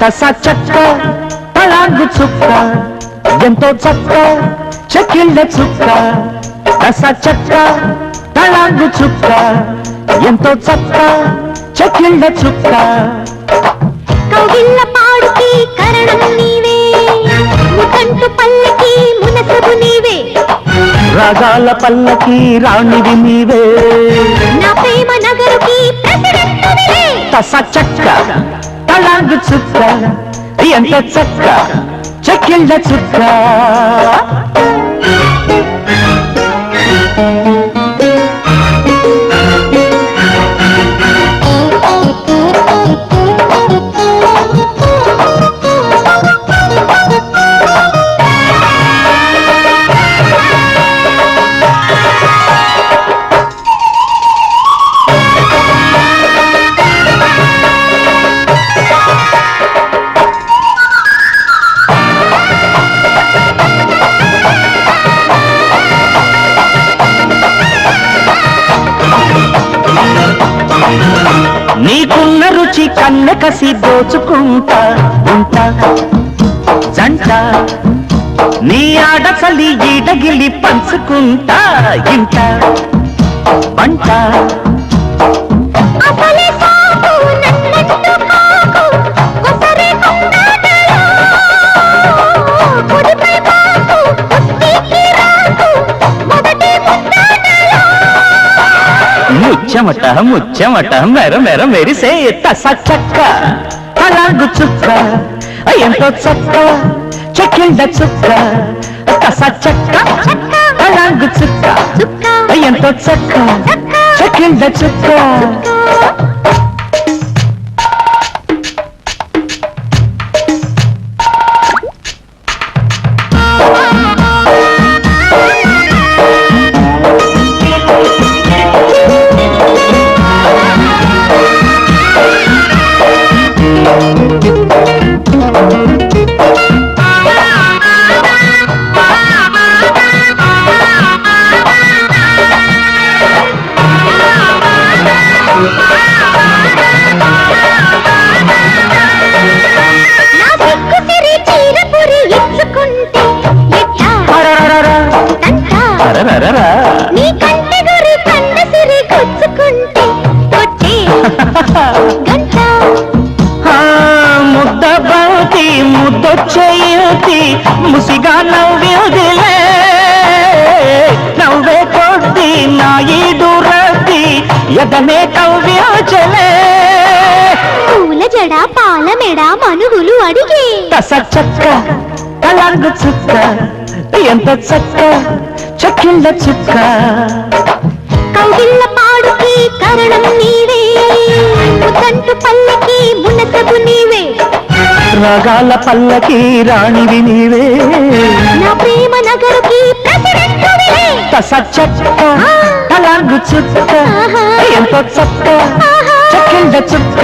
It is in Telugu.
కస చక్క తళాంగు చుక్క ఎంతో చక్క చెక్కిళ్ళ చుక్క కస చక్క తళాంగు చుక్క ఎంతో చక్క చెక్కిళ్ళ చుక్క కౌగిళ్ళ పాడుకి కరణం నీవే ముకంటు పల్లకి మునసబు నీవే రాగాల పల్లకి రాణివి నీవే నా ప్రేమ నగరుకి ప్రెసిడెంట్ నీవే కస చక్క తళాంగు చుక్క ఎంతో చక్క చెక్కిళ్ళ చుక్క నీకున్న రుచి కన్న కసి దోచుకుంటా ఉంటా జంట నీ ఆడసలి ఈడగిలి పంచుకుంటా ఇంట పంట అసలే సాకు నన్నట్టు కాకు కొసరే కొండాటలో కుడిపై పాకు కుస్తీకి రాకు మొదటి ముద్దాటలో ముచ్చమట ముచ్చమట మెర మెర మెరిసే తస చక్క తళాంగు చుక్క ఎంతో చక్క చెక్కిళ్ళ చుక్క తస చక్క తళాంగు చుక్క ఎంతో చక్క చెక్కిళ్ళ చుక్క నా సిగ్గు సిరి చీరపురి ఇచ్చుకుంటే ఎట్టా తంటా అరరరరా. నీ కంటి గురి కండ సిరి గుచ్చుకుంటే కొట్టే గంట ఆ, ముద్ద బంతి ముద్దొచ్చేయుతి ముసిగా నవ్వుదిలే నవ్వే కొద్ది నా ఈడు రద్ది ఎదనే కవ్యోచలే పూల జడ పాల మెడ మనుగులు అడిగే కస చక్క తళాంగు చుక్క ఎంత చక్క చెక్కిళ్ళ చుక్క కౌగిళ్ళ పాడుకి కరణం నీవే ముకంటు పల్లకి మునసబు నీవే రాగాల పల్లకి రాణివి నీవే నా ప్రేమ నగరుకి ప్రెసిడెంట్ నీవే కస చక్క తళాంగు చుక్క ఎంత చక్క చెక్కిళ్ళ చుక్క